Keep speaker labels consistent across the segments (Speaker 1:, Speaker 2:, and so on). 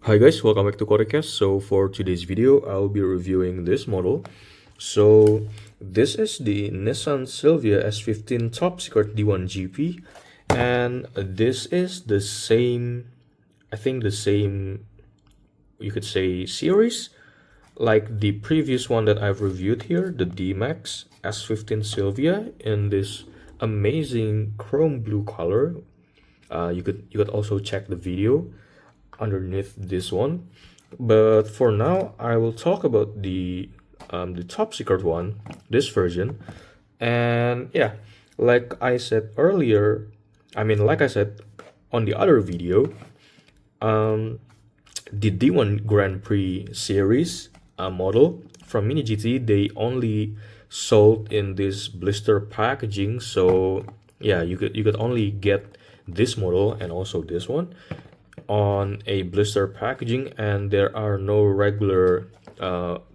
Speaker 1: Hi guys, welcome back to Codecast. So for today's video, I'll be reviewing this model. So this is the Nissan Silvia S15 Top Secret D1 GP, and this is the same, I think the same, you could say, series like the previous one that I've reviewed here, the D-Max S15 Silvia in this amazing chrome blue color. You could also check the video underneath this one, but for now I will talk about the top secret one, this version. And yeah, like I said earlier, like I said on the other video, um the D1 Grand Prix series model from Mini GT, they only sold in this blister packaging. So yeah, you could only get this model and also this one on a blister packaging, and there are no regular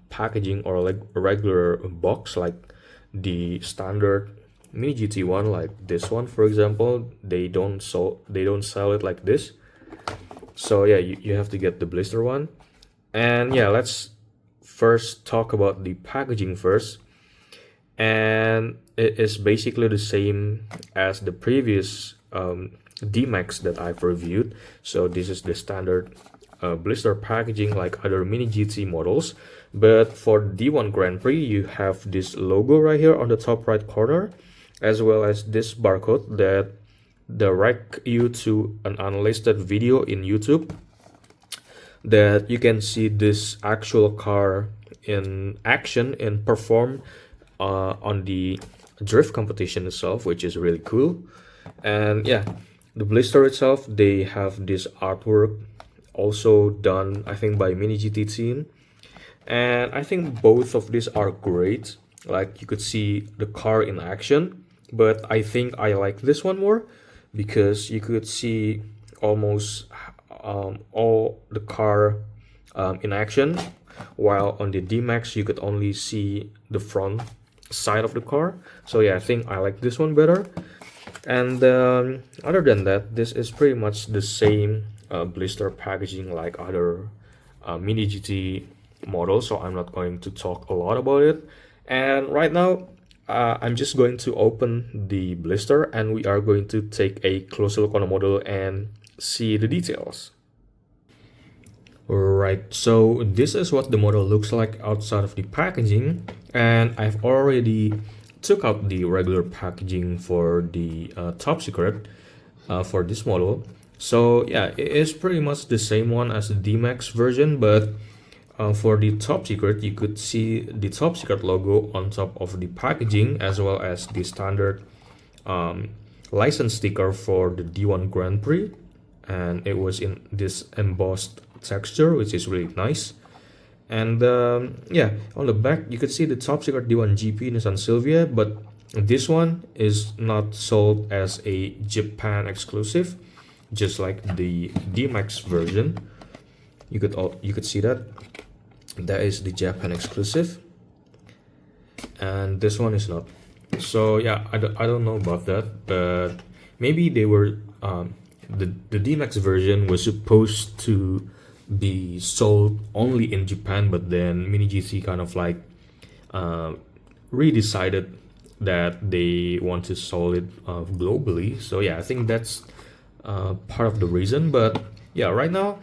Speaker 1: packaging or like a regular box like the standard Mini GT one, like this one for example. They don't sell it like this. So yeah, you have to get the blister one. And yeah, let's first talk about the packaging first. And it is basically the same as the previous D-Max that I've reviewed. So this is the standard blister packaging like other Mini GT models. But for D1 Grand Prix, you have this logo right here on the top right corner, as well as this barcode that direct you to an unlisted video in YouTube, that you can see this actual car in action and perform on the drift competition itself, which is really cool. And yeah, the blister itself, they have this artwork also done, I think, by Mini GT team, and I think both of these are great. Like, you could see the car in action, but I think I like this one more because you could see almost all the car in action, while on the D-Max you could only see the front side of the car. So yeah, I think I like this one better. And other than that, this is pretty much the same blister packaging like other Mini GT models, so I'm not going to talk a lot about it. And right now, I'm just going to open the blister and we are going to take a closer look on the model and see the details. Right, so this is what the model looks like outside of the packaging, and I've already took out the regular packaging for the top secret for this model. So yeah, it is pretty much the same one as the D-Max version, but for the top secret, you could see the top secret logo on top of the packaging, as well as the standard license sticker for the D1 Grand Prix, and it was in this embossed texture, which is really nice. And yeah, on the back you could see the top secret D1 GP Nissan Silvia, but this one is not sold as a Japan exclusive, just like the D-Max version. You could see that is the Japan exclusive, and this one is not. So yeah, I don't know about that, but maybe they were the D-Max version was supposed to be sold only in Japan, but then Mini GT kind of like redecided that they want to sell it globally. So yeah, I think that's part of the reason. But yeah, right now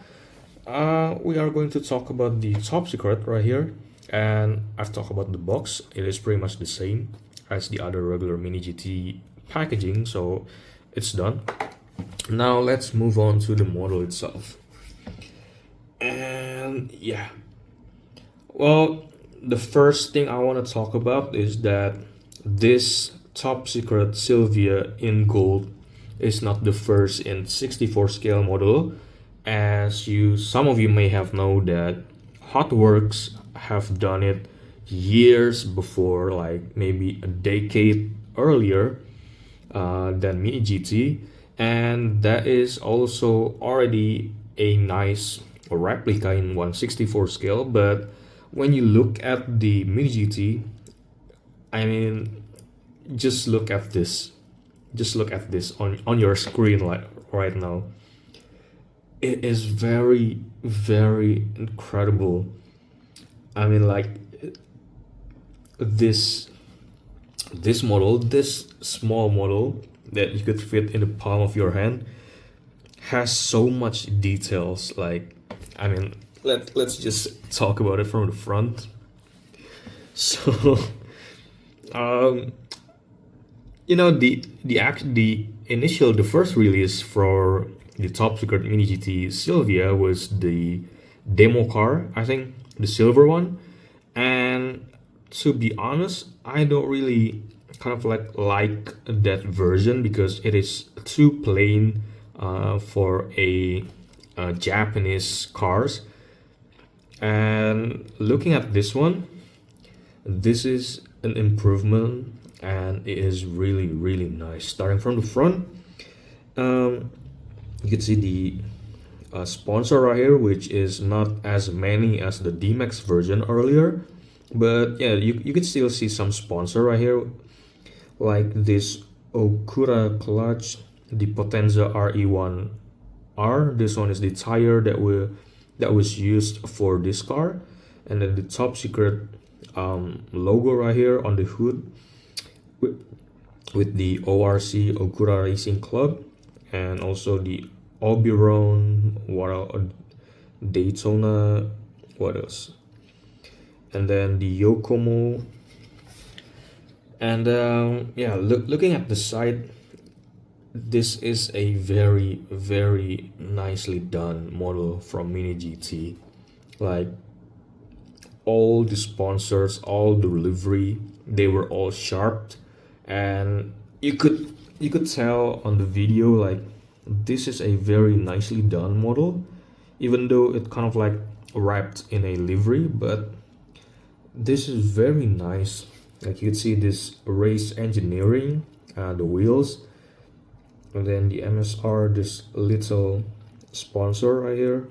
Speaker 1: we are going to talk about the top secret right here, and I've talked about the box. It is pretty much the same as the other regular Mini GT packaging, so it's done. Now let's move on to the model itself. And yeah, well, the first thing I want to talk about is that this top secret Silvia in gold is not the first in 64 scale model. As some of you may have known that Hot Works have done it years before, like maybe a decade earlier than Mini GT, and that is also already a nice replica in 1/64 scale. But when you look at the Mini GT, I mean, just look at this on your screen like right now. it is very, very incredible. I mean, like this this model, this small model that you could fit in the palm of your hand, has so much details. Like, I mean, let's just talk about it from the front. So, um, the first release for the top secret Mini GT Silvia was the demo car, I think, the silver one. And to be honest, I don't really kind of like that version because it is too plain for a Japanese cars. And looking at this one, this is an improvement, and it is really, really nice. Starting from the front, um, you can see the sponsor right here, which is not as many as the D-Max version earlier, but yeah, you can still see some sponsor right here, like this Okura clutch, the Potenza RE1R. This one is the tire that was used for this car, and then the top secret logo right here on the hood with, the ORC, Okura Racing Club, and also the Oberon, Daytona, what else? And then the Yokomo. And yeah, looking at the side, this is a very, very nicely done model from Mini GT. Like, all the sponsors, all the livery, they were all sharp, and you could tell on the video, like, this is a very nicely done model, even though it kind of like wrapped in a livery, but this is very nice. Like, you can see this race engineering, the wheels, and then the MSR, this little sponsor right here,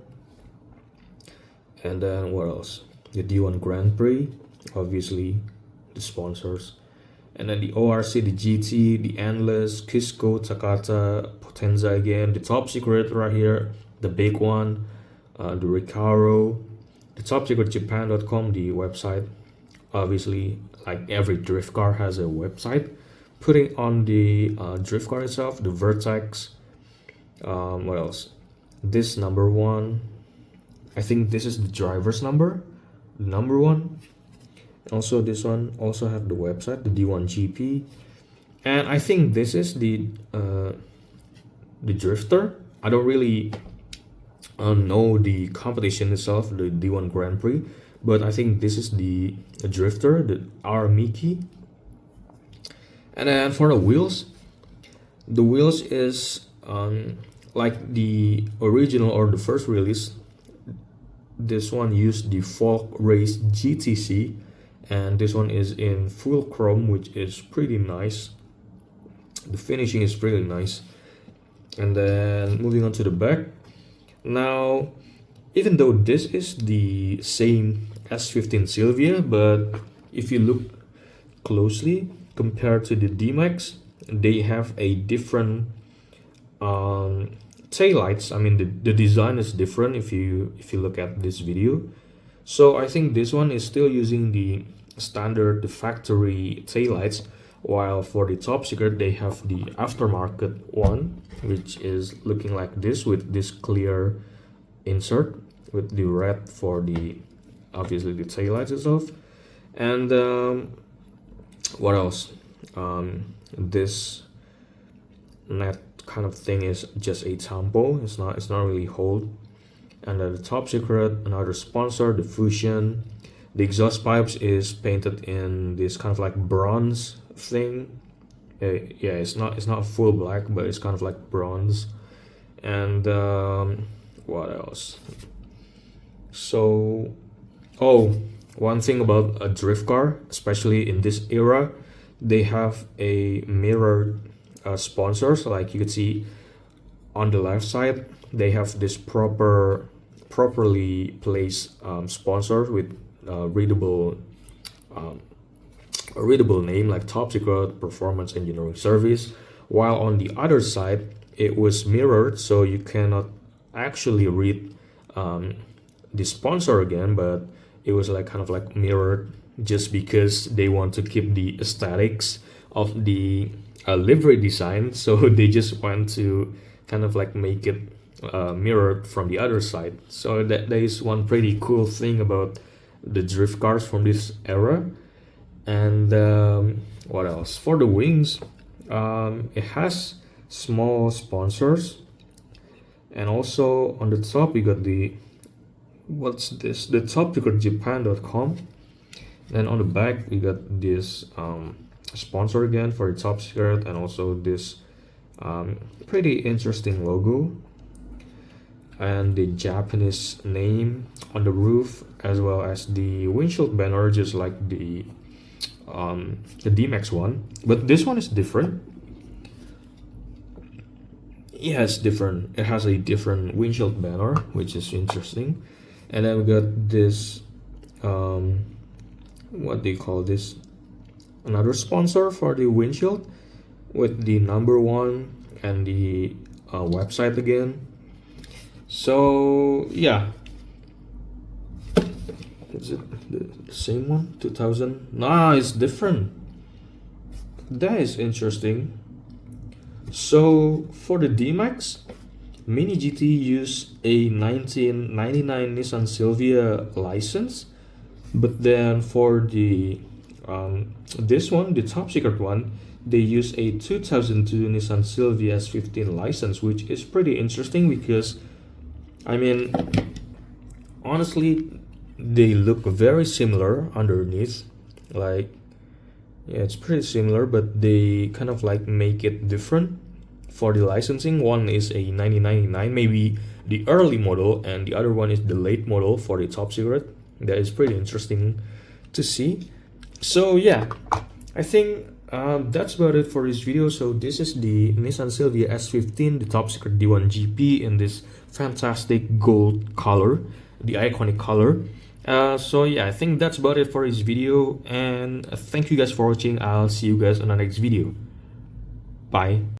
Speaker 1: and then what else? The D1 Grand Prix, obviously the sponsors, and then the ORC, the GT, the Endless, Kisco, Takata, Potenza again, the top secret right here, the big one, the Recaro, the top secret Japan.com, the website. Obviously, like every drift car has a website. Putting on the drift car itself, the Vertex. What else? This number one, I think this is the driver's number, the number one. Also, this one also have the website, the D1GP, and I think this is the drifter. I don't really know the competition itself, the D1 Grand Prix, but I think this is the drifter, the R Miki. And then for the wheels is like the original or the first release. This one used the Folk Race GTC, and this one is in full chrome, which is pretty nice. The finishing is pretty nice. And then moving on to the back. Now, even though this is the same S15 Silvia, but if you look closely compared to the D-Max, they have a different taillights. I mean, the design is different if you look at this video. So I think this one is still using the standard, the factory taillights, while for the top secret they have the aftermarket one, which is looking like this with this clear insert with the red for the obviously the taillights itself. And what else? This net kind of thing is just a tampo. It's not really hold. And then the top secret, another sponsor, the Fusion. The exhaust pipes is painted in this kind of like bronze thing. Yeah, it's not full black, but it's kind of like bronze. And what else? So, oh, one thing about a drift car, especially in this era, they have a mirrored sponsors. Like you could see on the left side, they have this properly placed sponsor with readable a readable name like Top Secret Performance Engineering Service, while on the other side it was mirrored, so you cannot actually read the sponsor again, but it was like kind of like mirrored just because they want to keep the aesthetics of the livery design. So they just want to kind of like make it mirrored from the other side. So that is one pretty cool thing about the drift cars from this era. And what else? For the wings, it has small sponsors, and also on the top we got the, what's this, the top secret japan.com. Then on the back we got this sponsor again for the top secret, and also this pretty interesting logo and the Japanese name on the roof, as well as the windshield banner, just like the D-Max one, but this one is different. Yeah, it's different. It has a different windshield banner, which is interesting. And then we got this what do you call this, another sponsor for the windshield with the number 1 and the website again. So yeah, is it the same one? 2000? Nah, it's different. That is interesting. So for the D-Max, Mini GT used a 1999 Nissan Silvia license, but then for the this one, the top secret one, they use a 2002 Nissan Silvia S15 license, which is pretty interesting because, I mean, honestly, they look very similar underneath. Like, yeah, it's pretty similar, but they kind of like make it different for the licensing. One is a 1999, maybe the early model, and the other one is the late model for the top secret. That is pretty interesting to see. So yeah, I think that's about it for this video. So this is the Nissan Silvia S15, the top secret D1 GP in this fantastic gold color, the iconic color. So yeah, I think that's about it for this video, and thank you guys for watching. I'll see you guys on the next video. Bye.